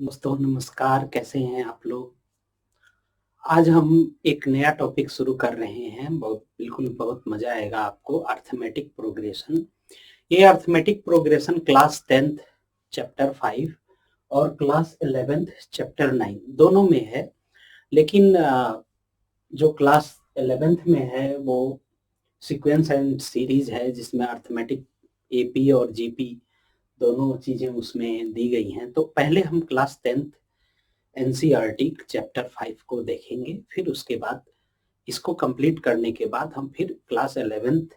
दोस्तों नमस्कार, कैसे हैं आप लोग? आज हम एक नया टॉपिक शुरू कर रहे हैं। बहुत मजा आएगा आपको। Arithmetic progression. ये arithmetic progression class 10th chapter 5 और क्लास 11th चैप्टर 9 दोनों में है। लेकिन जो क्लास 11th में है वो सीक्वेंस एंड सीरीज है, जिसमें अर्थमेटिक एपी और जीपी दोनों चीजें उसमें दी गई हैं। तो पहले हम क्लास 10th एनसीईआरटी चैप्टर 5 को देखेंगे, फिर उसके बाद इसको कंप्लीट करने के बाद हम फिर क्लास 11th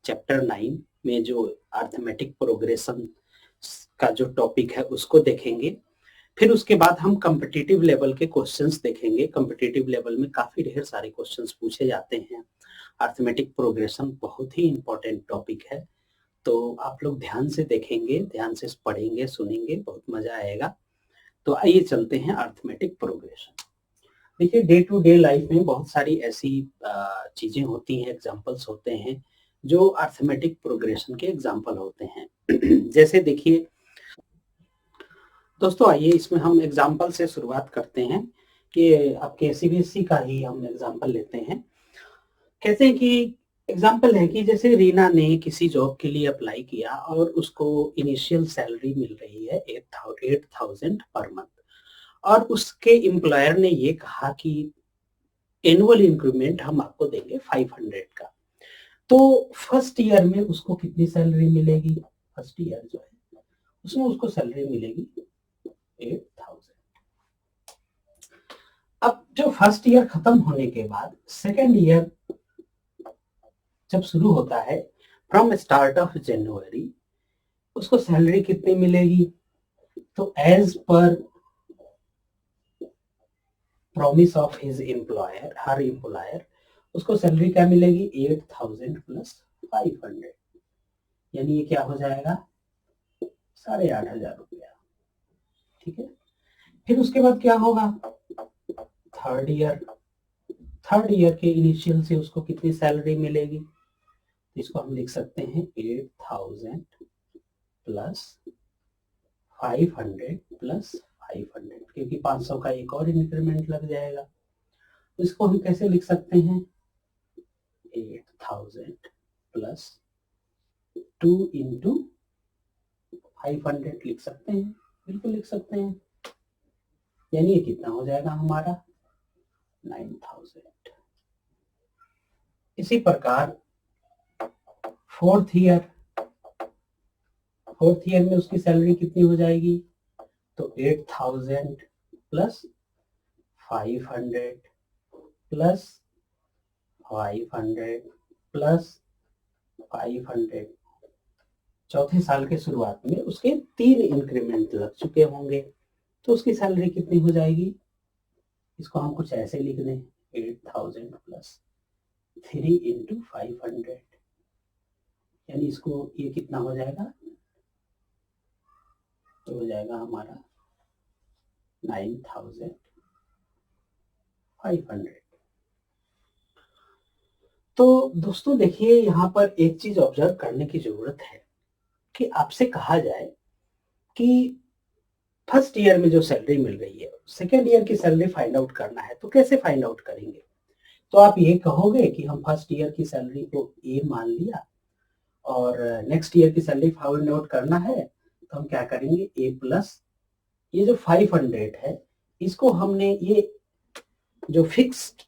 चैप्टर 9 में जो अर्थमेटिक प्रोग्रेशन का जो टॉपिक है उसको देखेंगे। फिर उसके बाद हम कॉम्पिटिटिव लेवल के क्वेश्चंस देखेंगे। कॉम्पिटिटिव लेवल में काफी ढेर सारे क्वेश्चंस पूछे जाते हैं। अर्थमेटिक प्रोग्रेशन बहुत ही इंपॉर्टेंट टॉपिक है, तो आप लोग ध्यान से देखेंगे, ध्यान से पढ़ेंगे, सुनेंगे, बहुत मजा आएगा। तो आइए चलते हैं अर्थमेटिक प्रोग्रेशन। देखिए, डे टू डे लाइफ में बहुत सारी ऐसी चीजें होती हैं, एग्जांपल्स होते हैं जो अर्थमेटिक प्रोग्रेशन के एग्जांपल होते हैं। जैसे देखिए दोस्तों, आइए इसमें हम एग्जांपल से शुरुआत करते हैं कि आपके सीबीएसई का ही हम एग्जांपल लेते हैं। कहते हैं कि एग्जांपल है कि जैसे रीना ने किसी जॉब के लिए अप्लाई किया और उसको इनिशियल सैलरी मिल रही है 8,000 पर मंथ, और उसके एम्प्लॉयर ने ये कहा कि एनुअल इंक्रीमेंट हम आपको देंगे 500 का। तो फर्स्ट ईयर में उसको कितनी सैलरी मिलेगी? फर्स्ट ईयर जो है उसमें उसको सैलरी मिलेगी 8,000। अब जो फर्स्ट ईयर खत्म होने के बाद सेकेंड ईयर जब शुरू होता है, फ्रॉम स्टार्ट ऑफ जनवरी उसको सैलरी कितनी मिलेगी? तो as per promise of his employer, her employer, उसको सैलरी क्या मिलेगी? 8,000 प्लस 500, यानी ये क्या हो जाएगा? 8,500 रुपया। ठीक है। फिर उसके बाद क्या होगा? Third year. थर्ड ईयर के इनिशियल से उसको कितनी सैलरी मिलेगी? इसको हम लिख सकते हैं 8,000 प्लस 500 प्लस 500, क्योंकि 500 का एक और इंक्रीमेंट लग जाएगा। इसको हम कैसे लिख सकते हैं? 8,000 प्लस 2 इंटू 500 लिख सकते हैं, बिल्कुल लिख सकते हैं। यानी ये कितना हो जाएगा हमारा? 9,000। इसी प्रकार फोर्थ ईयर में उसकी सैलरी कितनी हो जाएगी? तो 8,000 प्लस 500 प्लस 500 प्लस 500। चौथे साल के शुरुआत में उसके 3 इंक्रीमेंट लग चुके होंगे, तो उसकी सैलरी कितनी हो जाएगी? इसको हम कुछ ऐसे लिख दें, 8,000 प्लस 3 इंटू 500, यानी इसको ये कितना हो जाएगा? तो हो जाएगा हमारा 9,500। तो दोस्तों देखिए, यहाँ पर एक चीज ऑब्जर्व करने की जरूरत है कि आपसे कहा जाए कि फर्स्ट ईयर में जो सैलरी मिल रही है, सेकेंड ईयर की सैलरी फाइंड आउट करना है, तो कैसे फाइंड आउट करेंगे? तो आप ये कहोगे कि हम फर्स्ट ईयर की सैलरी को ए मान लिया और नेक्स्ट ईयर की सैलरी फाइंड आउट करना है, तो हम क्या करेंगे? ए प्लस ये जो 500 है, इसको हमने ये जो फिक्स्ड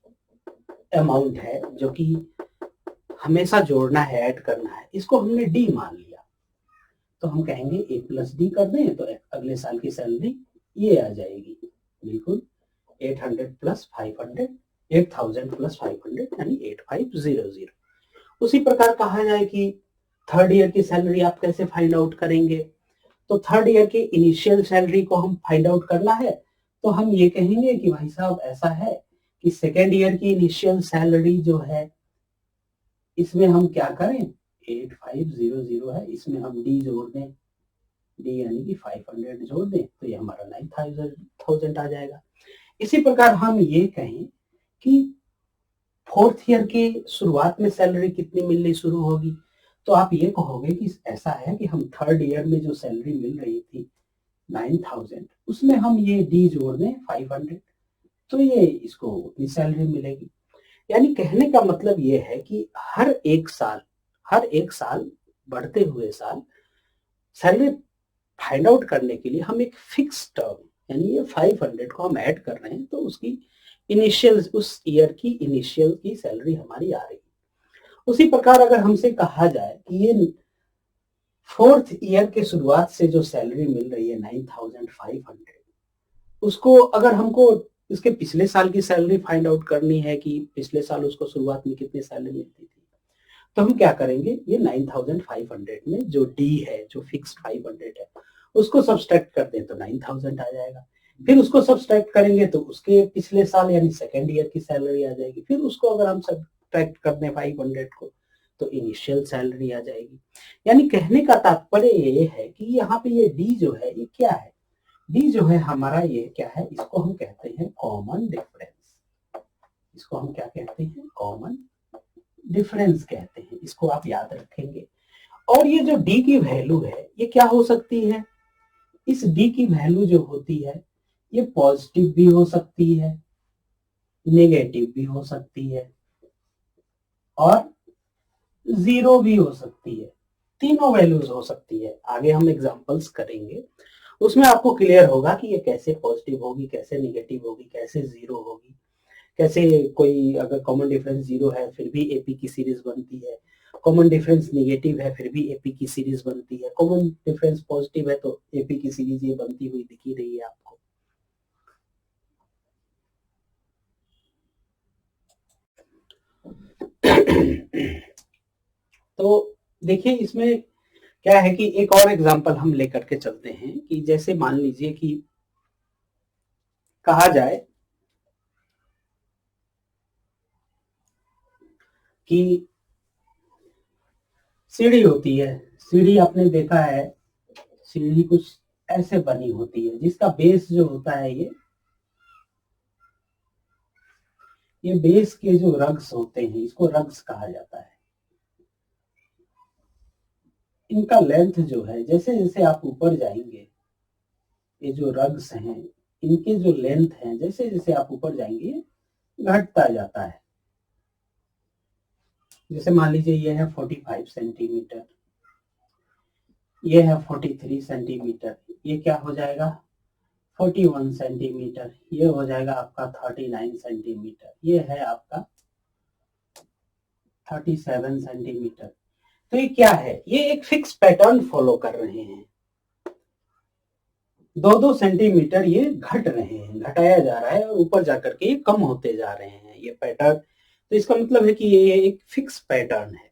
अमाउंट है जो कि हमेशा जोड़ना है, ऐड करना है, इसको हमने डी मान लिया। तो हम कहेंगे ए प्लस डी कर दें तो अगले साल की सैलरी ये आ जाएगी, बिल्कुल 800 प्लस 500, 8,000 प्लस 500 यानी 8,500। उसी प्रकार कहा जाए कि थर्ड ईयर की सैलरी आप कैसे फाइंड आउट करेंगे? तो थर्ड ईयर की इनिशियल सैलरी को हम फाइंड आउट करना है, तो हम ये कहेंगे कि भाई साहब ऐसा है कि सेकेंड ईयर की इनिशियल सैलरी जो है इसमें हम क्या करें? 8,500 है, इसमें हम डी जोड़ दें, डी यानी कि 500 जोड़ दें, तो ये हमारा 9,000 आ जाएगा। इसी प्रकार हम ये कहें कि फोर्थ ईयर की शुरुआत में सैलरी कितनी मिलनी शुरू होगी, तो आप ये कहोगे कि ऐसा है कि हम थर्ड ईयर में जो सैलरी मिल रही थी 9,000, उसमें हम ये डी जोड़ दें 500, तो ये इसको उतनी सैलरी मिलेगी। यानी कहने का मतलब ये है कि हर एक साल बढ़ते हुए साल सैलरी फाइंड आउट करने के लिए हम एक फिक्स टर्म, यानी ये 500 को हम ऐड कर रहे हैं, तो उसकी इनिशियल, उस ईयर की इनिशियल की सैलरी हमारी आ रही है। उसी प्रकार अगर हमसे कहा जाए कि ये फोर्थ ईयर के शुरुआत से जो सैलरी मिल रही है 9,500, उसको अगर हमको इसके पिछले साल की सैलरी फाइंड आउट करनी है कि पिछले साल उसको शुरुआत में कितनी सैलरी मिलती थी, तो हम क्या करेंगे, ये 9,500 में जो डी है, जो फिक्स 500 है, उसको सब्सट्रैक्ट कर दें तो 9,000 आ जाएगा। फिर उसको सब्सट्रैक्ट करेंगे तो उसके पिछले साल यानी सेकेंड ईयर की सैलरी आ जाएगी। फिर उसको अगर हम सब्सट्रैक्ट कर दें 500 को, तो इनिशियल सैलरी आ जाएगी। यानी कहने का तात्पर्य ये है कि यहाँ पे ये डी जो है ये क्या है, डी जो है हमारा ये क्या है, इसको हम कहते हैं कॉमन डिफरेंस। इसको हम क्या कहते हैं, कॉमन डिफरेंस कहते हैं। इसको आप याद रखेंगे। और ये जो डी की वैल्यू है ये क्या हो सकती है, इस डी की वैल्यू जो होती है ये पॉजिटिव भी हो सकती है, नेगेटिव भी हो सकती है और जीरो भी हो सकती है। तीनों वैल्यूज हो सकती है। आगे हम एग्जांपल्स करेंगे, उसमें आपको क्लियर होगा कि ये कैसे पॉजिटिव होगी, कैसे नेगेटिव होगी, कैसे जीरो होगी, कैसे कोई अगर कॉमन डिफरेंस जीरो है फिर भी एपी की सीरीज बनती है, कॉमन डिफरेंस नेगेटिव है फिर भी एपी की सीरीज बनती है, कॉमन डिफरेंस पॉजिटिव है तो एपी की सीरीज ये बनती हुई दिखी रही है आपको। तो देखिए इसमें क्या है कि एक और एग्जांपल हम लेकर के चलते हैं कि जैसे मान लीजिए कि कहा जाए कि सीढ़ी होती है, सीढ़ी आपने देखा है, सीढ़ी कुछ ऐसे बनी होती है जिसका बेस जो होता है ये बेस के जो रग्स होते हैं इसको रग्स कहा जाता है। इनका लेंथ जो है जैसे जैसे आप ऊपर जाएंगे, ये जो रग्स हैं इनके जो लेंथ है जैसे जैसे आप ऊपर जाएंगे घटता जाता है। जैसे मान लीजिए ये है 45 सेंटीमीटर, ये है 43 सेंटीमीटर, ये क्या हो जाएगा 41 सेंटीमीटर, ये हो जाएगा आपका 39 सेंटीमीटर, ये है आपका 37 सेंटीमीटर। तो ये क्या है, ये एक फिक्स पैटर्न फॉलो कर रहे हैं। 2-2 सेंटीमीटर ये घट रहे हैं, घटाया जा रहा है और ऊपर जाकर के ये कम होते जा रहे हैं ये पैटर्न। तो इसका मतलब है कि ये एक फिक्स पैटर्न है।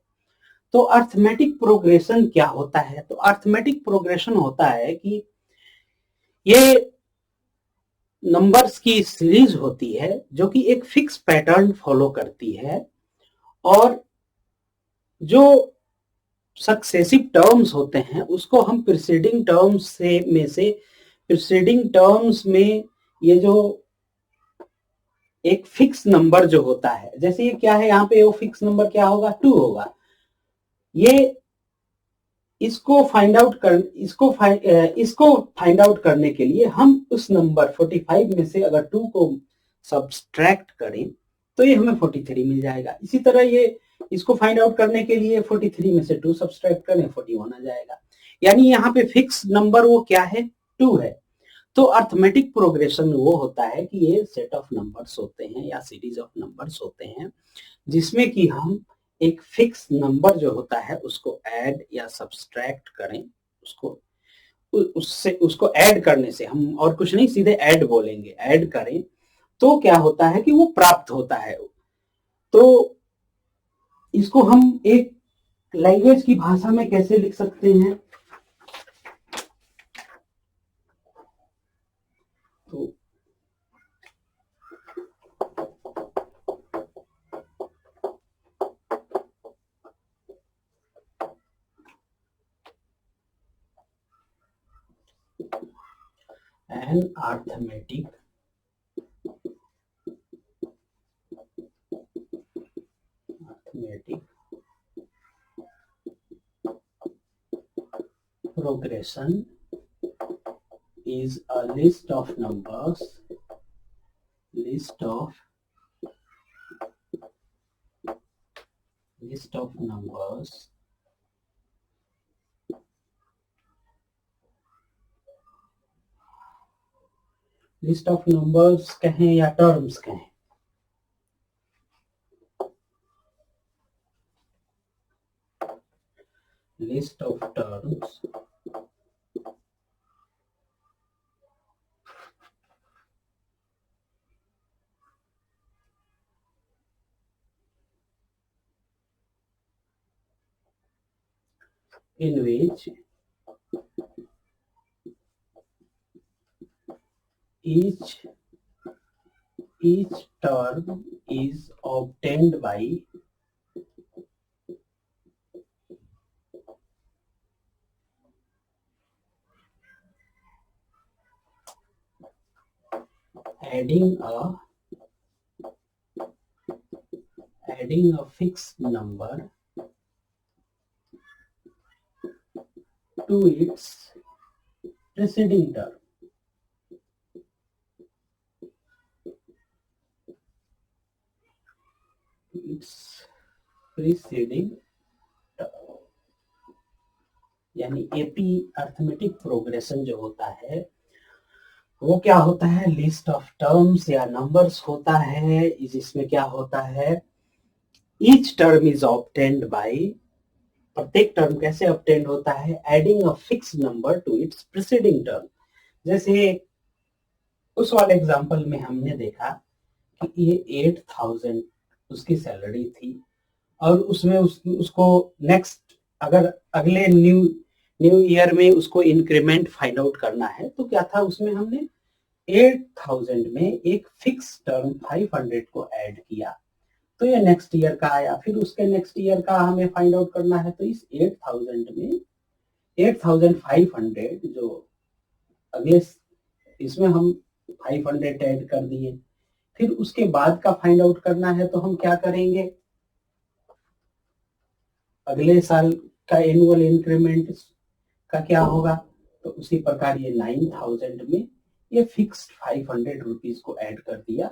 तो अर्थमेटिक प्रोग्रेशन क्या होता है, तो अर्थमेटिक प्रोग्रेशन होता है कि ये नंबर्स की सीरीज होती है जो कि एक फिक्स पैटर्न फॉलो करती है और जो सक्सेसिव टर्म्स होते हैं उसको हम प्रीसीडिंग टर्म्स से प्रीसीडिंग टर्म्स में ये जो एक फिक्स नंबर जो होता है, जैसे ये क्या है यहाँ पे वो फिक्स नंबर क्या होगा 2 होगा, ये इसको फाइंड आउट करने के लिए हम उस नंबर 45 में से अगर 2 को सब्सट्रैक्ट करें तो ये हमें 43 मिल जाएगा। इसी तरह ये इसको फाइंड आउट करने के लिए 43 में से 2 सब्सट्रैक्ट करें 41 आ जाएगा। यानी यहाँ पे फिक्स नंबर वो क्या है 2 है। तो अर्थमेटिक प्रोग्रेशन वो होता है कि ये सेट ऑफ नंबर्स होते हैं या सीरीज ऑफ नंबर्स होते हैं जिसमें कि हम एक फिक्स नंबर जो होता है उसको ऐड या सब्सट्रैक्ट करें, उसको उससे उसको ऐड करने से, हम और कुछ नहीं सीधे ऐड बोलेंगे, ऐड करें तो क्या होता है कि वो प्राप्त होता है। तो इसको हम एक लैंग्वेज की भाषा में कैसे लिख सकते हैं, तो an arithmetic progression is a list of numbers, list of numbers list of numbers कहें या टर्म्स कहें, list of terms in which each term is obtained by adding a fixed number to its preceding term. Its preceding term यानी AP arithmetic progression जो होता है वो क्या होता है, लिस्ट ऑफ टर्म्स या नंबर्स होता है। इसमें क्या होता है, each term is obtained by, प्रत्येक टर्म कैसे ऑब्टेन्ड होता है, adding a fix number two it's preceding term. जैसे उस वाले एग्जांपल में हमने देखा कि ये 8000 उसकी सैलरी थी और उसमें उसको नेक्स्ट अगर अगले न्यू ईयर में उसको इंक्रीमेंट फाइंड आउट करना है तो क्या था, उसमें हमने 8000 में एक फिक्स टर्म 500 को ऐड किया तो ये नेक्स्ट ईयर का आया। फिर उसके नेक्स्ट ईयर का हमें फाइंड आउट करना है तो इस 8000 में 8500 जो अगले इसमें हम 500 ऐड कर दिए। फिर उसके बाद का फाइंड आउट करना है तो हम क्या करेंगे, अगले साल का एनुअल इंक्रीमेंट का क्या होगा, तो उसी प्रकार ये 9000 में ये फिक्स्ड 500 रुपीज को ऐड कर दिया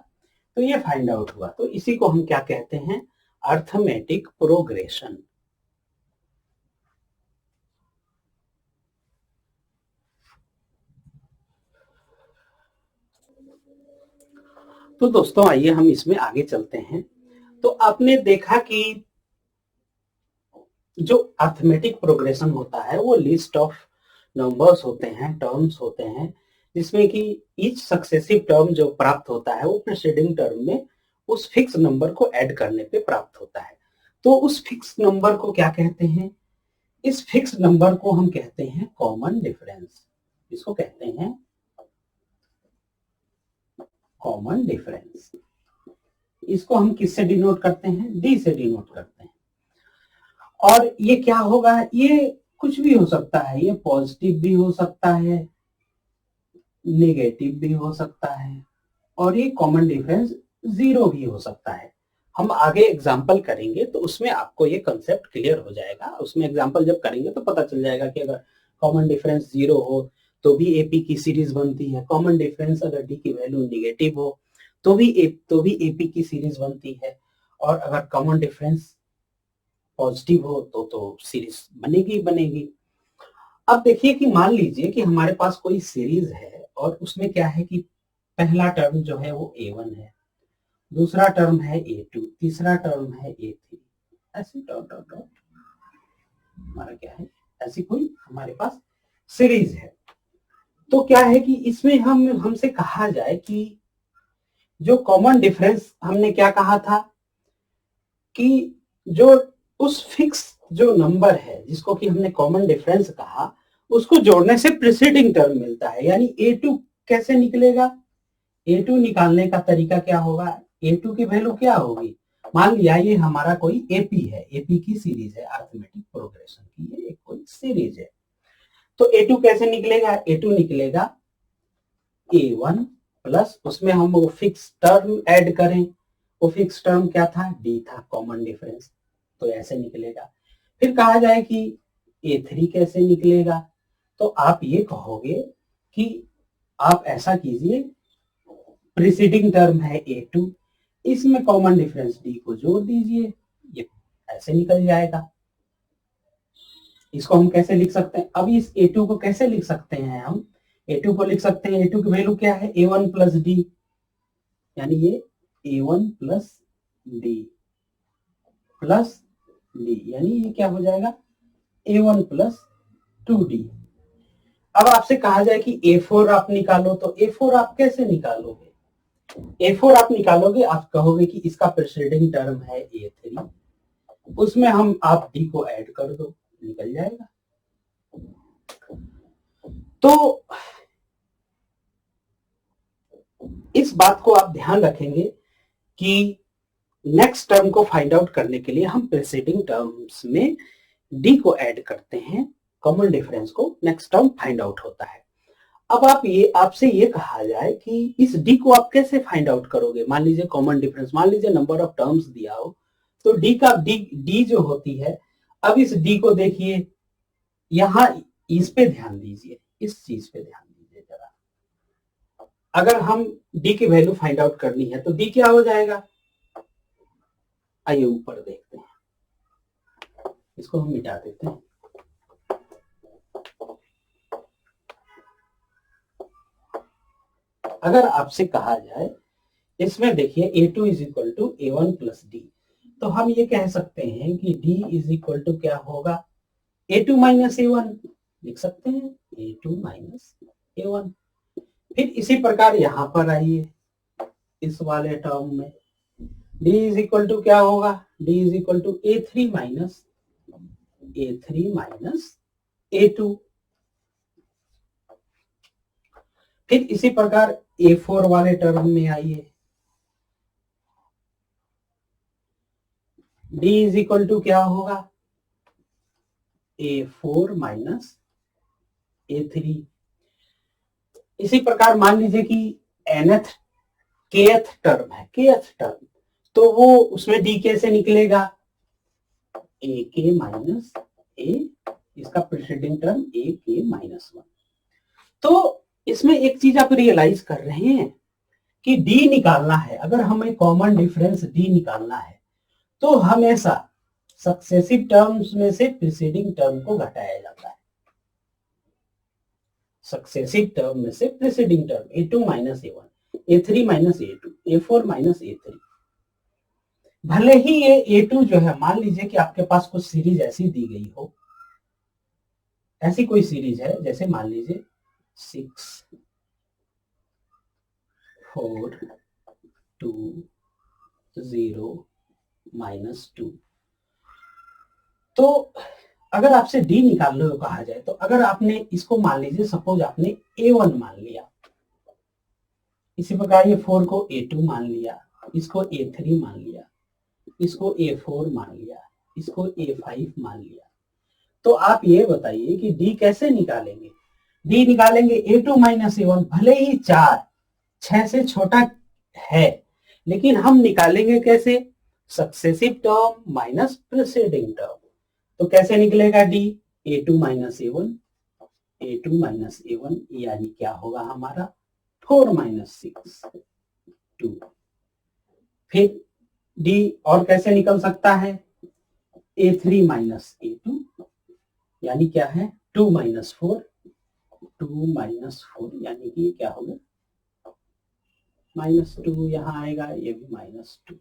तो ये फाइंड आउट हुआ। तो इसी को हम क्या कहते हैं, अर्थमेटिक प्रोग्रेशन। तो दोस्तों आइए हम इसमें आगे चलते हैं। तो आपने देखा कि जो अर्थमेटिक प्रोग्रेशन होता है वो लिस्ट ऑफ नंबर्स होते हैं, टर्म्स होते हैं, जिसमें कि ईच सक्सेसिव टर्म जो प्राप्त होता है वो प्रीसीडिंग टर्म में उस फिक्स नंबर को ऐड करने पे प्राप्त होता है। तो उस फिक्स नंबर को क्या कहते हैं, इस फिक्स नंबर को हम कहते हैं कॉमन डिफरेंस। इसको कहते हैं कॉमन डिफरेंस। इसको हम किससे डिनोट करते हैं, डी से डिनोट करते हैं। और ये क्या होगा, ये कुछ भी हो सकता है, ये पॉजिटिव भी हो सकता है, नेगेटिव भी हो सकता है और ये कॉमन डिफरेंस 0 भी हो सकता है। हम आगे एग्जाम्पल करेंगे तो उसमें आपको ये कंसेप्ट क्लियर हो जाएगा। उसमें एग्जाम्पल जब करेंगे तो पता चल जाएगा कि अगर कॉमन डिफरेंस 0 हो तो भी एपी की सीरीज बनती है, कॉमन डिफरेंस अगर डी की वैल्यू नेगेटिव हो तो भी एपी की सीरीज बनती है, और अगर कॉमन डिफरेंस पॉजिटिव हो तो सीरीज बनेगी बनेगी। अब देखिए कि मान लीजिए कि हमारे पास कोई सीरीज है और उसमें क्या है कि पहला टर्म जो है वो A1 है, दूसरा टर्म है A2, तीसरा टर्म है A3, ऐसे डॉट डॉट डॉट हमारा क्या है, ऐसी कोई हमारे पास सीरीज है। तो क्या है कि इसमें हमसे कहा जाए कि जो कॉमन डिफरेंस हमने क्या कहा था कि जो उस फिक्स जो नंबर है जिसको कि हमने कॉमन डिफरेंस कहा उसको जोड़ने से प्रीसीडिंग टर्म मिलता है। यानी A2 कैसे निकलेगा, A2 निकालने का तरीका क्या होगा, A2 की वैल्यू क्या होगी, मान लिया ये हमारा कोई AP है, AP की सीरीज है, अर्थमेटिक प्रोग्रेशन की ये एक कोई सीरीज है। तो A2 कैसे निकलेगा, A2 निकलेगा A1 प्लस उसमें हम वो फिक्स टर्म ऐड करें, वो फिक्स टर्म क्या था, D था, कॉमन डिफरेंस, तो ऐसे निकलेगा। फिर कहा जाए कि A3 कैसे निकलेगा, तो आप ये कहोगे कि आप ऐसा कीजिए, प्रीसीडिंग टर्म है A2, इसमें कॉमन डिफरेंस D को जोड़ दीजिए, ये ऐसे निकल जाएगा। इसको हम कैसे लिख सकते हैं? अब इस A2 को कैसे लिख सकते हैं हम? A2 को लिख सकते हैं, A2 की वैल्यू क्या है? A1 प्लस डी, यानी ये A1 plus D plus D, यानी ये क्या हो जाएगा? A1 plus 2D। अब आपसे कहा जाए कि A4 आप निकालो, तो A4 आप कैसे निकालोगे? A4 आप निकालोगे, आप कहोगे कि इसका प्रीसीडिंग टर्म है A3, उसमें हम आप D को ऐड कर दो, निकल जाएगा। तो इस बात को आप ध्यान रखेंगे कि नेक्स्ट टर्म को फाइंड आउट करने के लिए हम प्रीसीडिंग टर्म्स में D को ऐड करते हैं, कॉमन डिफरेंस को नेक्स्ट टर्म फाइंड आउट होता है। अब आपसे ये कहा जाए कि इस D को आप कैसे फाइंड आउट करोगे? मान लीजिए कॉमन डिफरेंस, मान लीजिए नंबर ऑफ टर्म्स दिया हो, तो D जो होती है, अब इस D को देखिए, यहां इस पे ध्यान दीजिए, इस चीज पे ध्यान दीजिए जरा। अगर हम D की वैल्यू फाइंड आउट करनी है तो D क्या हो जाएगा? आइए ऊपर देखते हैं, इसको हम मिटा देते हैं। अगर आपसे कहा जाए, इसमें देखिए A2 is equal to A1 plus D, तो हम ये कह सकते हैं कि D इज इक्वल टू क्या होगा? A2 माइनस A1 लिख सकते हैं, A2 माइनस A1। फिर इसी प्रकार यहां पर आइए, इस वाले टर्म में D इज इक्वल टू क्या होगा? D is equal to A3 minus A2। फिर इसी प्रकार A4 वाले टर्म में आइए, D इज इक्वल टू क्या होगा? A4 minus A3। इसी प्रकार मान लीजिए कि kth टर्म है, kth टर्म, तो वो उसमें D कैसे निकलेगा? AK माइनस A, इसका प्रीसीडिंग टर्म AK माइनस 1। तो इसमें एक चीज आप रियलाइज कर रहे हैं कि D निकालना है, अगर हमें कॉमन डिफरेंस D निकालना है, तो हमेशा सक्सेसिव टर्म्स में से प्रीसीडिंग टर्म को घटाया जाता है। सक्सेसिव टर्म में से preceding term A2 minus A1, A3 minus A2, A4 minus A3। भले ही ये A2 जो है, मान लीजिए कि आपके पास कुछ सीरीज ऐसी दी गई हो, ऐसी कोई सीरीज है, जैसे मान लीजिए 6 4 2 0 माइनस 2। तो अगर आपसे D निकालने को कहा जाए, तो अगर आपने इसको मान लीजिए, सपोज आपने A1 मान लिया, इसी प्रकार ये 4 को A2 मान लिया, इसको A3 मान लिया, इसको A4 मान लिया, इसको A5 मान लिया, तो आप ये बताइए कि D कैसे निकालेंगे? D निकालेंगे A2 माइनस A1, भले ही 6 से छोटा है, लेकिन हम निकालेंगे कैसे? Successive term minus preceding term. तो कैसे निकलेगा D? A2 minus A1, A2 minus A1, यानी क्या होगा हमारा? 4 माइनस 6 2। फिर D और कैसे निकल सकता है? A3 माइनस A2, यानी क्या है? 2 माइनस 4, 2 माइनस 4, यानी कि क्या होगा? माइनस 2 यहां आएगा, ये भी माइनस 2।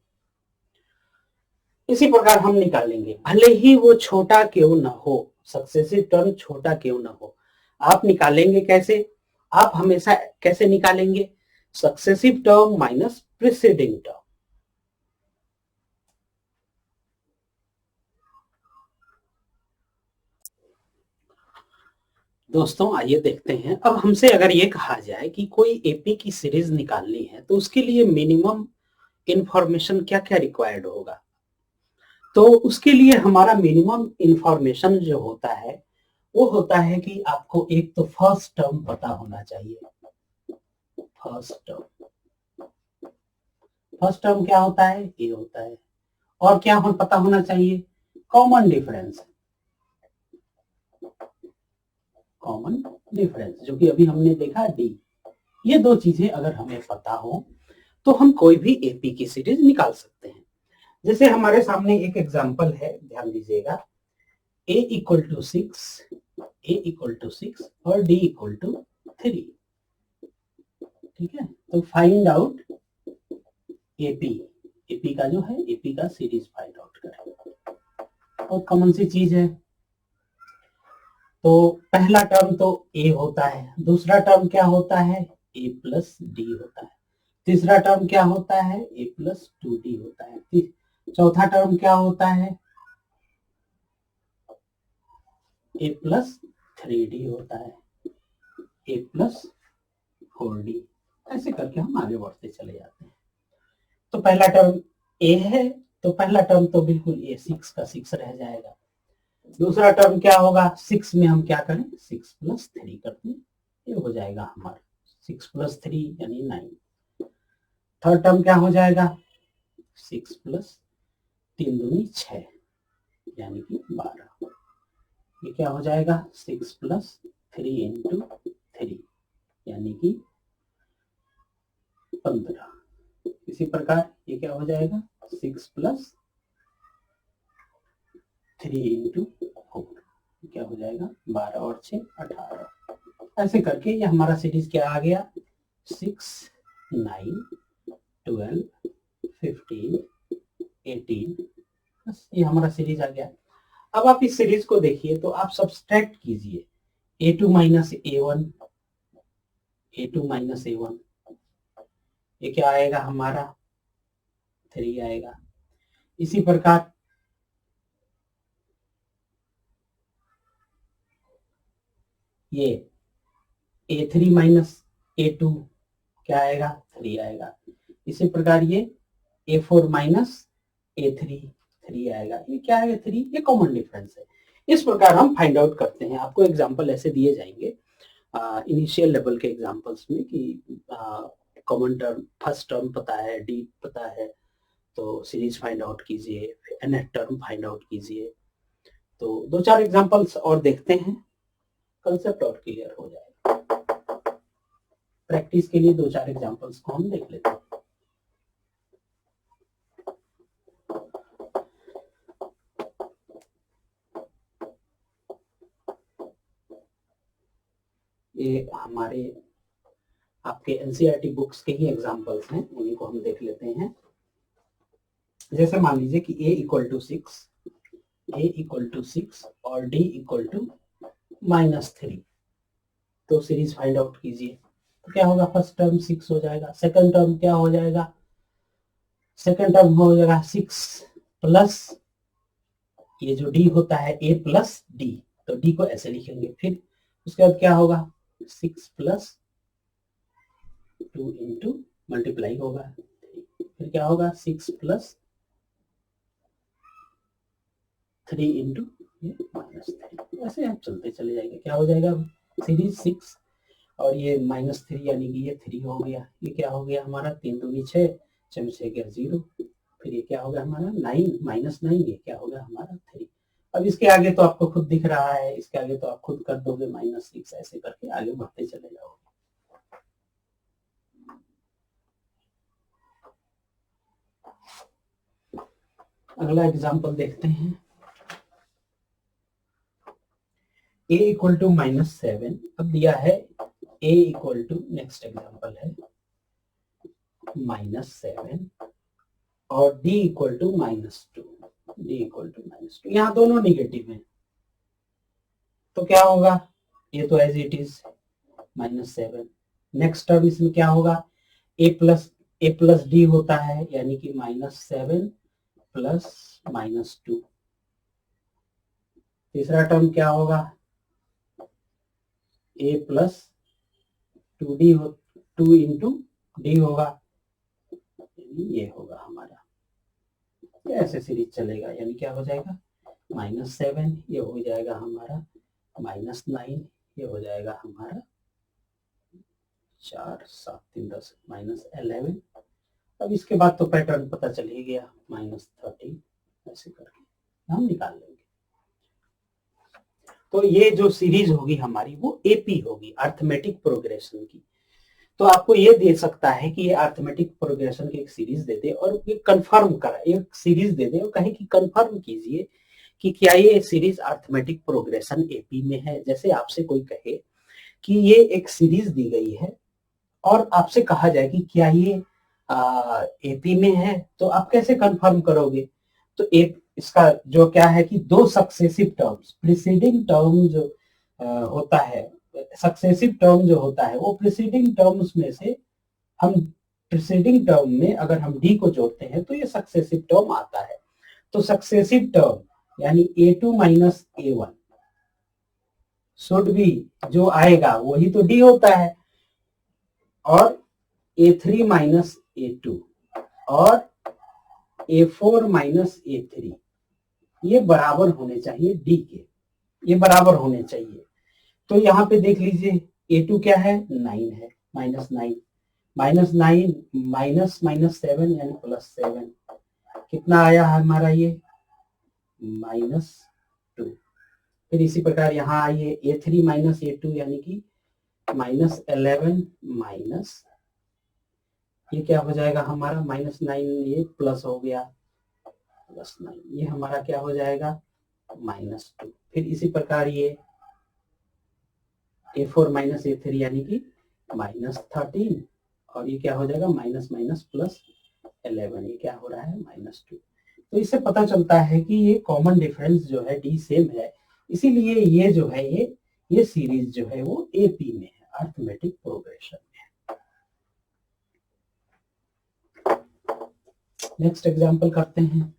इसी प्रकार हम निकालेंगे, भले ही वो छोटा क्यों ना हो, सक्सेसिव टर्म छोटा क्यों ना हो, आप निकालेंगे कैसे? आप हमेशा कैसे निकालेंगे? Successive term minus preceding term. दोस्तों आइए देखते हैं, अब हमसे अगर ये कहा जाए कि कोई एपी की सीरीज निकालनी है, तो उसके लिए मिनिमम इंफॉर्मेशन क्या क्या रिक्वायर्ड होगा? तो उसके लिए हमारा मिनिमम इंफॉर्मेशन जो होता है, वो होता है कि आपको एक तो फर्स्ट टर्म पता होना चाहिए। फर्स्ट टर्म क्या होता है? ए होता है। और क्या हम पता होना चाहिए? Common difference. कॉमन डिफरेंस जो कि अभी हमने देखा D। ये दो चीजें अगर हमें पता हो तो हम कोई भी एपी की सीरीज निकाल सकते हैं। जैसे हमारे सामने एक एग्जांपल है, ध्यान दीजिएगा, a equal to 6, a equal to 6 और d इक्वल टू 3। ठीक है, तो फाइंड आउट एपी, एपी का जो है एपी का सीरीज फाइंड आउट करें। और कौन सी चीज है, तो पहला टर्म तो a होता है, दूसरा टर्म क्या होता है, a प्लस डी होता है, तीसरा टर्म क्या होता है, a प्लस 2d होता है, चौथा टर्म क्या होता है, a प्लस 3d होता है, a प्लस 4d। ऐसे करके हम आगे बढ़ते चले जाते हैं। तो पहला टर्म a है, तो पहला टर्म तो बिल्कुल ये 6 का 6 रह जाएगा। दूसरा टर्म क्या होगा, 6 में हम क्या करें, 6 प्लस 3 करते हैं, ये हो जाएगा हमारा 6 प्लस 3 यानी 9। थर्ड टर्म क्या हो जाएगा, 6 प्लस 3 दूनी 6 यानी कि 12। ये क्या हो जाएगा, 6 प्लस 3 इंटू 3 यानी कि 15। इसी प्रकार ये क्या हो जाएगा, 6 प्लस 3 इंटू 4 क्या हो जाएगा, 12 और 6 18। ऐसे करके ये हमारा सीरीज क्या आ गया, 6 9 12 15 18। बस ये हमारा सीरीज आ गया। अब आप इस सीरीज को देखिए तो आप सब्सट्रैक्ट कीजिए, a2 minus a1, a2 minus a1, ये क्या आएगा हमारा 3 आएगा। इसी प्रकार ये a3 माइनस a2 क्या आएगा, 3 आएगा। इसी प्रकार ये a4 माइनस a3 3 आएगा। ये क्या है, 3, ये कॉमन डिफरेंस है। इस प्रकार हम फाइंड आउट करते हैं। आपको एग्जांपल ऐसे दिए जाएंगे इनिशियल लेवल के एग्जांपल्स में कि कॉमन टर्म फर्स्ट टर्म पता है, डी पता है, तो सीरीज फाइंड आउट कीजिए, nth टर्म फाइंड आउट कीजिए। तो दो चार एग्जांपल्स और देखते हैं, कंसेप्ट और क्लियर हो जाएगा। प्रैक्टिस के लिए दो चार एग्जांपल्स को हम देख लेते हैं। ये हमारे आपके एनसीईआरटी बुक्स के ही एग्जांपल्स हैं, उन्हीं को हम देख लेते हैं। जैसे मान लीजिए कि a equal to 6, a equal to 6 और d इक्वल टू -3, तो सीरीज फाइंड आउट कीजिए। तो क्या होगा, फर्स्ट टर्म 6 हो जाएगा, सेकंड टर्म क्या हो जाएगा, सेकंड टर्म हो जाएगा 6 प्लस ये जो d होता है a प्लस डी, तो d को ऐसे लिखेंगे। फिर उसके बाद क्या होगा, 6 प्लस 2 इंटू मल्टीप्लाई होगा, फिर क्या होगा 6 प्लस 3 इंटू ये -3। ऐसे आप चलते चले जाएंगे। क्या हो जाएगा, सीरीज 6 और ये -3 यानी कि ये 3 हो गया। ये क्या हो गया हमारा, 3 दूनी 6, 6 में 6 गया 0। फिर ये क्या हो गया हमारा 9 -9, ये क्या हो गया हमारा 3। अब इसके आगे तो आपको खुद दिख रहा है, इसके आगे तो आप खुद कर दोगे -6, ऐसे करके आगे बढ़ते चले जाओगे। अगला एग्जाम्पल देखते हैं, a इक्वल टू -7। अब दिया है a equal to, next example है -7 और d equal to -2, d equal to -2। यहाँ दोनों निगेटिव हैं, तो क्या होगा, ये तो as it is -7। Next term इसमें क्या होगा, a प्लस डी होता है, यानी कि -7 प्लस -2। तीसरा टर्म क्या होगा, a प्लस 2d हो, 2 इंटू डी होगा, ये होगा हमारा। ऐसे सीरीज चलेगा, यानी क्या हो जाएगा, -7 ये हो जाएगा हमारा, -9 ये हो जाएगा हमारा 4 7 3 10 -11। अब इसके बाद तो पैटर्न पता चल ही गया, -13। ऐसे करके हम निकाल लेंगे। तो ये जो सीरीज होगी हमारी वो एपी होगी, अर्थमेटिक प्रोग्रेशन की। तो आपको ये दे सकता है कि ये अरिथमेटिक प्रोग्रेशन की एक सीरीज दे दे और ये कंफर्म करा, एक सीरीज दे दे और कहे कि कंफर्म कीजिए कि क्या ये सीरीज अरिथमेटिक प्रोग्रेशन एपी में है। जैसे आपसे कोई कहे कि ये एक सीरीज दी गई है और आपसे कहा जाए कि क्या ये एपी में है, तो आप कैसे कंफर्म करोगे? तो एक इसका जो क्या है कि दो सक्सेसिव टर्म्स, प्रीसीडिंग टर्म जो होता है, सक्सेसिव टर्म जो होता है वो प्रीसीडिंग टर्म्स में से हम प्रीसीडिंग टर्म में अगर हम डी को जोड़ते हैं तो ये सक्सेसिव टर्म आता है। तो सक्सेसिव टर्म यानी A2 minus A1 should be, जो आएगा वही तो डी होता है, और A3 माइनस A2 और A4 माइनस A3 ये बराबर होने चाहिए डी के, ये बराबर होने चाहिए। तो यहाँ पे देख लीजिए A2 क्या है, 9 है, -9, -9 माइनस माइनस 7 यानी +7, कितना आया हमारा ये -2। फिर इसी प्रकार यहाँ आइए A3 माइनस A2 यानी कि -11 माइनस ये क्या हो जाएगा हमारा -9, ये प्लस हो गया +9, ये हमारा क्या हो जाएगा -2। फिर इसी प्रकार ये A4 माइनस A3 यानी कि -13 और ये क्या हो जाएगा माइनस माइनस +11, ये क्या हो रहा है -2। तो इससे पता चलता है कि ये कॉमन डिफरेंस जो है डी सेम है, इसीलिए ये जो है ये सीरीज जो है वो एपी में है, अरिथमेटिक प्रोग्रेशन में। नेक्स्ट एग्जांपल करते हैं।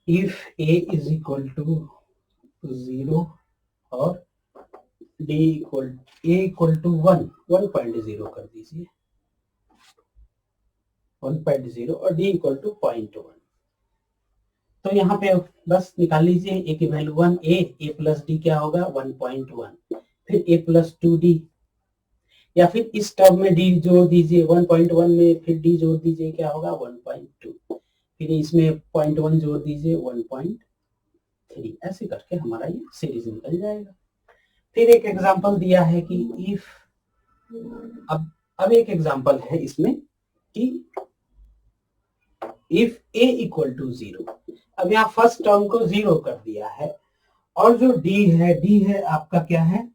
If A is equal to 0 और D equal A equal to 1.0 कर दीजिए, 1.0 और D इक्वल टू 0.1। तो यहाँ पे बस निकाल लीजिए A की वैल्यू 1, A प्लस डी क्या होगा 1.1, फिर A प्लस 2D, या फिर इस टर्म में D जोड़ दीजिए 1.1 में, फिर D जोड़ दीजिए क्या होगा 1.2, फिर इसमें 0.1 जोड़ दीजिए 1.3, ऐसे करके हमारा ये सीरीज निकल जाएगा। फिर एक एग्जांपल दिया है कि इफ, अब एक एग्जांपल है इसमें कि इफ A इक्वल टू 0, अब यहाँ फर्स्ट टर्म को 0 कर दिया है और जो D है आपका क्या है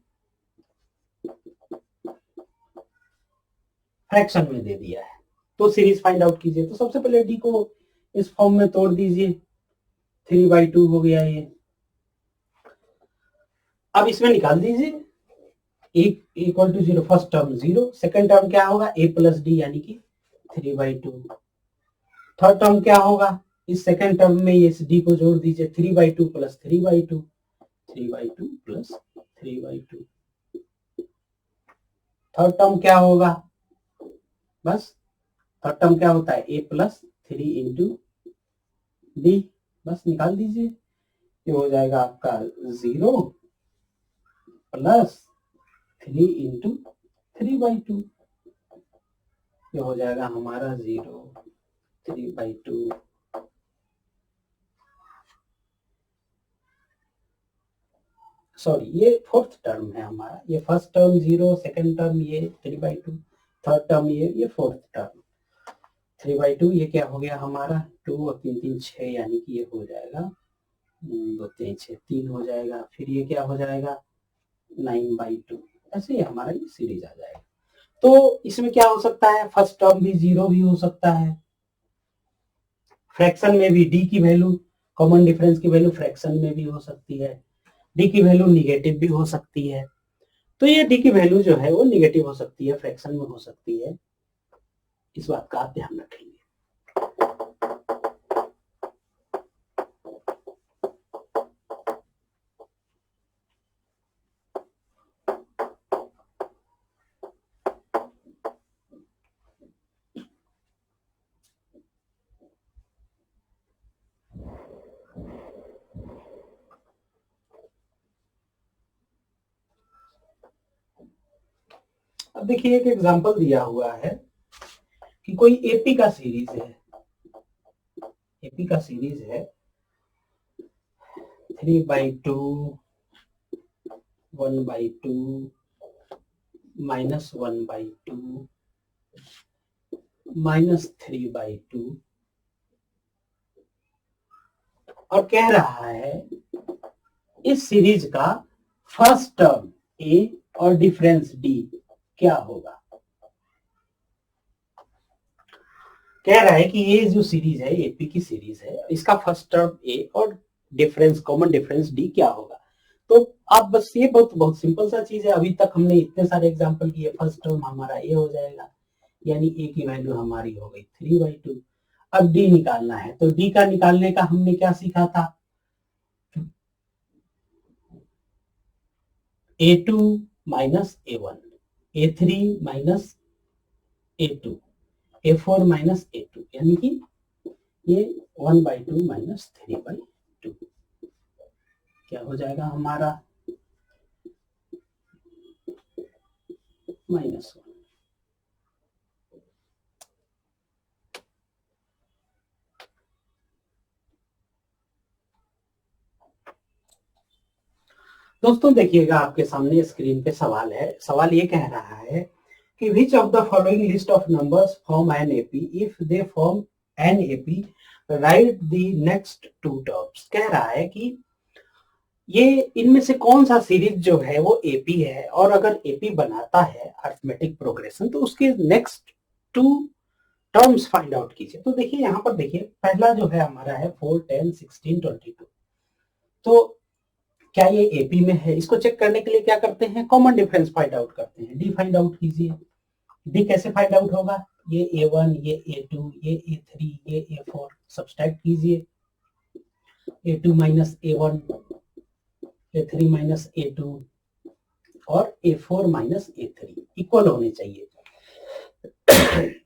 फ्रैक्शन में दे दिया है, तो सीरीज फाइंड आउट कीजिए। तो सबसे पहले D को इस फॉर्म में तोड़ दीजिए, 3/2 हो गया ये। अब इसमें निकाल दीजिए equal to 0, first term 0, second term क्या होगा A प्लस डी यानी कि 3/2, थर्ड टर्म क्या होगा इस सेकंड टर्म में ये डी को जोड़ दीजिए 3/2 प्लस 3/2, 3/2 प्लस 3/2, थर्ड टर्म क्या होगा, बस थर्ड टर्म क्या होता है A प्लस 3 इंटू डी, बस निकाल दीजिए, ये हो जाएगा आपका 0 प्लस 3 इंटू 3/2, ये हो जाएगा हमारा 0 3/2, सॉरी ये फोर्थ टर्म है हमारा, ये फर्स्ट टर्म 0, सेकंड टर्म ये 3/2, थर्ड टर्म ये फोर्थ टर्म 3/2, ये क्या हो गया हमारा 2 और 3 3 6 यानी कि ये हो जाएगा 2 3 6 3 हो जाएगा, फिर ये क्या हो जाएगा 9/2, ऐसे ही हमारा ये सीरीज आ जाएगा। तो इसमें क्या हो सकता है फर्स्ट टर्म भी 0 भी हो सकता है, फ्रैक्शन में भी डी की वैल्यू, कॉमन डिफरेंस की वैल्यू फ्रैक्शन में भी हो सकती है, डी की वैल्यू निगेटिव भी हो सकती है। तो ये डी की वैल्यू जो है वो निगेटिव हो सकती है, फ्रैक्शन में हो सकती है, इस बात का आप ध्यान रखेंगे। अब देखिए एक एग्जांपल दिया हुआ है कि कोई एपी का सीरीज है, एपी का सीरीज है 3/2 1/2 -1/2 -3/2 और कह रहा है इस सीरीज का फर्स्ट टर्म ए और डिफरेंस डी क्या होगा। कह रहा है कि ये जो सीरीज है एपी की सीरीज है, इसका फर्स्ट टर्म ए और डिफरेंस कॉमन डिफरेंस डी क्या होगा। तो आप बस ये बहुत सिंपल सा चीज है, अभी तक हमने इतने सारे एग्जांपल किए, फर्स्ट टर्म हमारा ए हो जाएगा, यानी ए की वैल्यू हमारी हो गई 3/2। अब डी निकालना है, तो डी का निकालने का हमने क्या सीखा था, A2 minus A1, A3 minus A2, A4 minus A2, यानी कि ये 1/2 माइनस 3/2 क्या हो जाएगा हमारा -1। दोस्तों देखिएगा आपके सामने स्क्रीन पे सवाल है, सवाल ये कह रहा है कि which of the following list of numbers form an AP, if they form an AP write the next two terms. कह रहा है कि ये इनमें से कौन सा सीरीज जो है वो एपी है, और अगर एपी बनाता है अरिथमेटिक प्रोग्रेशन तो उसके next two terms find out कीजिए। तो देखिए यहाँ पर देखिए पहला जो है हमारा है 4 10 16 22। तो क्या ये एपी में है, इसको चेक करने के लिए क्या करते हैं, कॉमन डिफरेंस फाइंड आउट करते हैं। डी फाइंड आउट कीजिए। डी कैसे फाइंड आउट होगा, ये A1 ये A2 ये A3 ये A4 सब्सट्रैक्ट कीजिए, A2 minus A1 A3 minus A2 और A4 माइनस A3 इक्वल होने चाहिए।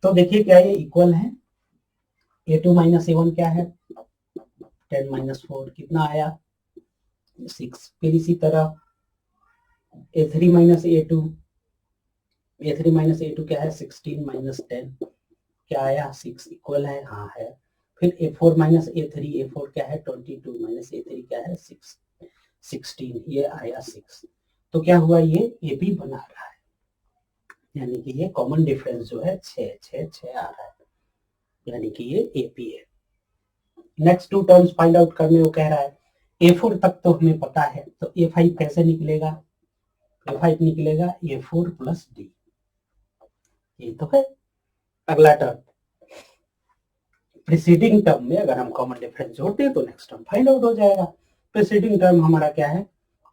तो देखिए क्या ये इक्वल है, A2 माइनस A1 क्या है 10 माइनस 4 कितना आया 6। फिर इसी तरह A3 minus A2, A3 minus A2 क्या है 16 माइनस 10 क्या आया 6 इक्वल है, हाँ है। फिर A4 माइनस A3, A4 क्या है 22 माइनस A3 क्या है 6 16 ये आया 6। तो क्या हुआ ये एपी बना रहा है, यानी कि ये कॉमन डिफरेंस जो है 6 6 6 आ रहा है, यानी कि ये एपी है। Next two terms find out करने को कह रहा है। A4 तक तो हमें पता है, तो A5 कैसे निकलेगा, A5 निकलेगा A4 प्लस डी, ये तो है। अगला टर्म प्रीसीडिंग टर्म में अगर हम कॉमन डिफरेंस जोड़ते हैं तो नेक्स्ट टर्म फाइंड आउट हो जाएगा। प्रीसीडिंग टर्म हमारा क्या है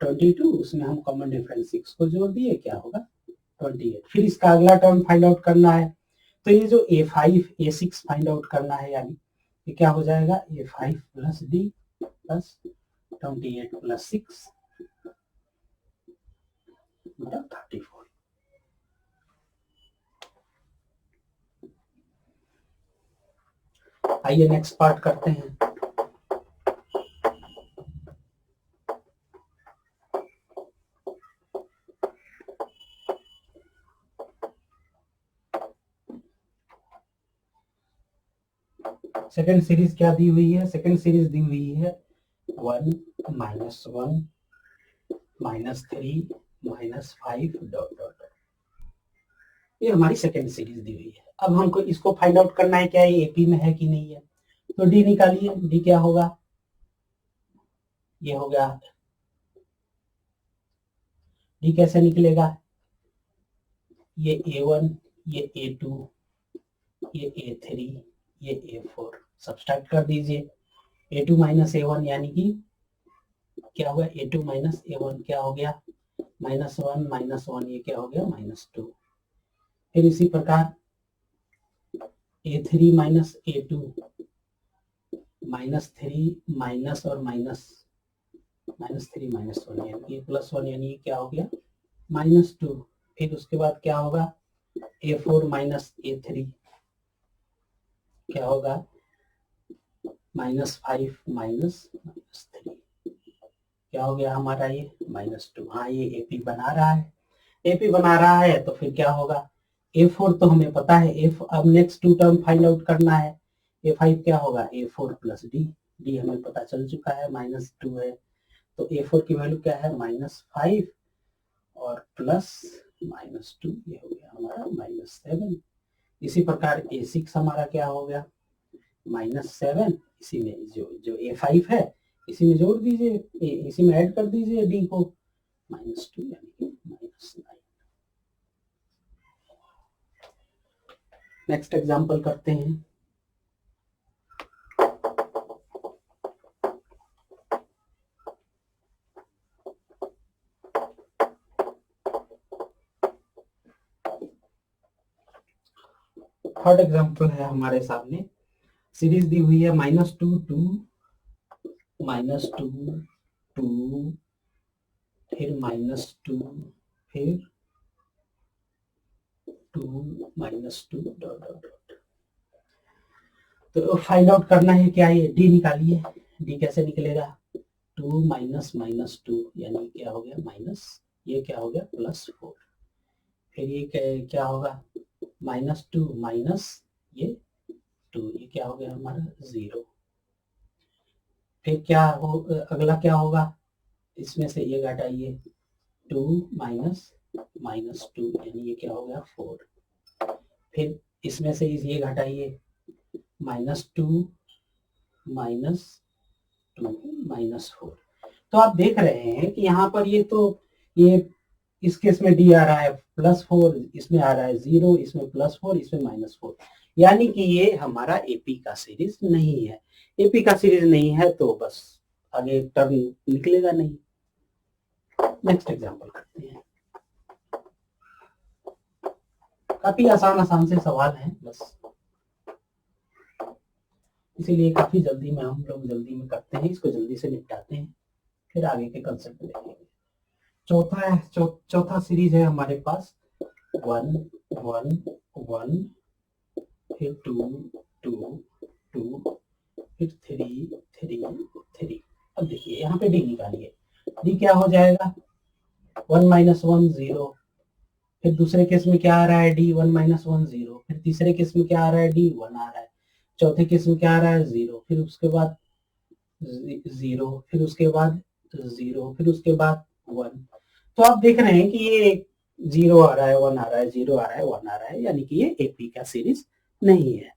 22, उसमें हम कॉमन डिफरेंस 6 को जोड़ दिए, क्या होगा 28। फिर इसका अगला टर्म फाइंड आउट करना है, तो ये जो A5 A6 फाइंड आउट करना है, यानी ये क्या हो जाएगा A5 plus D plus 28 plus 6 34। आइए नेक्स्ट पार्ट करते हैं। सेकेंड सीरीज क्या दी हुई है, सेकेंड सीरीज दी हुई है 1 -1 -3 -5 डॉट डॉट, ये हमारी सेकेंड सीरीज दी हुई है। अब हमको इसको फाइंड आउट करना है क्या ये एपी में है कि नहीं है, तो डी निकालिए। डी क्या होगा, ये हो गया, डी कैसे निकलेगा, ये A1 ये A2 ये A3 ये A4 सब्सट्रैक्ट कर दीजिए। A2 माइनस A1 यानी कि क्या होगा A2 माइनस A1 क्या हो गया -1 ये क्या हो गया -2। फिर इसी प्रकार A3 माइनस A2 -3 माइनस और माइनस -3 -1 यानी +1 यानी क्या हो गया -2। फिर उसके बाद क्या होगा A4 माइनस A3 क्या होगा -5 -3 क्या हो गया हमारा ये -2। हाँ ये एपी बना रहा है, एपी बना रहा है तो फिर क्या होगा, A4 तो हमें पता है, अब next two term find out करना है। A5 क्या होगा, A4 प्लस डी हमें पता चल चुका है, -2 है, तो A4 की वैल्यू क्या है, -5 और प्लस -2, ये हो गया हमारा -7। इसी प्रकार A6 हमारा क्या हो गया, -7, इसी में जो A5 है इसी में जोड़ दीजिए, इसी में ऐड कर दीजिए डी को, -2 यानी कि -9। नेक्स्ट एग्जांपल करते हैं। थर्ड एग्जांपल है हमारे सामने, सीरीज दी हुई है -2 2 -2 2 फिर -2 फिर 2 -2 डॉट डॉट डॉट। तो फाइंड आउट करना है क्या, ये डी निकालिए। डी कैसे निकलेगा, 2 -2 यानी क्या हो गया माइनस, ये क्या हो गया +4, फिर ये क्या होगा -2 माइनस ये 2, ये क्या हो गया हमारा 0। फिर क्या हो, अगला क्या होगा, इसमें से ये घटाइए, 2 -2 यानी ये क्या हो गया 4। फिर इसमें से ये घटाइए, -2 -4। तो आप देख रहे हैं कि यहाँ पर ये इस केस में डी आ रहा है +4, इसमें आ रहा है 0, इसमें +4, इसमें -4, यानी कि ये हमारा एपी का सीरीज नहीं है। एपी का सीरीज नहीं है तो बस आगे टर्म निकलेगा नहीं। नेक्स्ट एग्जांपल करते हैं। काफी आसान से सवाल हैं बस, इसीलिए काफी जल्दी में हम लोग जल्दी में करते हैं, इसको जल्दी से निपटाते हैं, फिर आगे के कंसेप्ट देखेंगे। चौथा सीरीज है हमारे पास 1 1 1, फिर 2 2 2, फिर 3 3 3। अब देखिए यहाँ पे डी निकालिए, डी क्या हो जाएगा 1 -1 0, फिर दूसरे केस में क्या आ रहा है डी 1 -1 0, फिर तीसरे केस में क्या आ रहा है डी 1 आ रहा है, चौथे केस में क्या आ रहा है 0, फिर उसके बाद 0, फिर उसके बाद 0, फिर उसके बाद 1। तो आप देख रहे हैं कि ये 0 आ रहा है 1 आ रहा है 0 आ रहा है 1 आ रहा है, यानी कि ये एपी का सीरीज नहीं है।